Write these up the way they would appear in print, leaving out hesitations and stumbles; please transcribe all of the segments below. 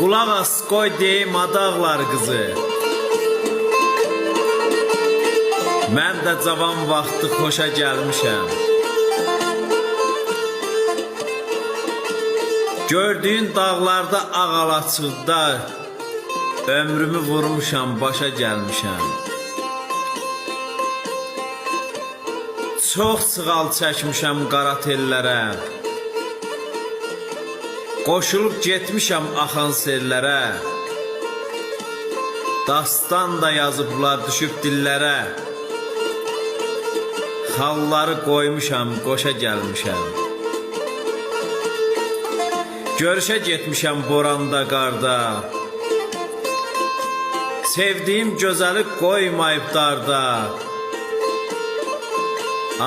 Qulaq as, qoy deyim adaqlar qızı. Mən də cavan vaxtı xoşa gəlmişəm. Gördüyün dağlarda ağalaçıqda ömrümü vurmuşam, başa gəlmişəm. Çox sığal çəkmişəm qara tellərə. Qoşulub getmişəm axan sellərə. Dastan da yazıblar düşüb dillərə. Xalları qoymuşam, qoşa gəlmişəm. Görüşə getmişəm boranda, qarda. Sevdiyim gözəli qoymayıb darda.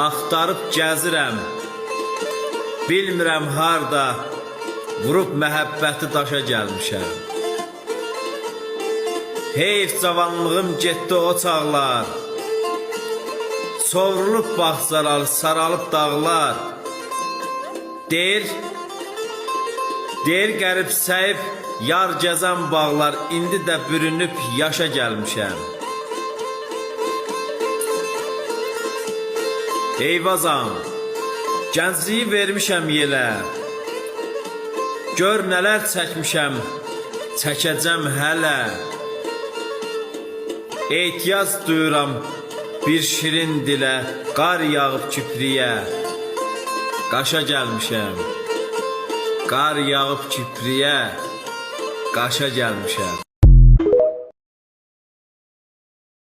Axtarıb gəzirəm, bilmirəm harda. Vurub məhəbbəti daşa gəlmişəm. Heyf cavanlığım getdi o çağlar. Sovrulub bağçalar, saralıb dağlar. Deyir qərib səyib yar gəzən bağlar. İndi də bürünüb yaşa gəlmişəm. Eyvazam, gəncliyi vermişəm yelə. Gör nələr çəkmişəm, çəkəcəm hələ. Ehtiyac duyuram bir şirin dilə. Qar yağıb kipriyə, qaşa gəlmişəm. Qar yağıb kipriyə, qaşa gəlmişəm.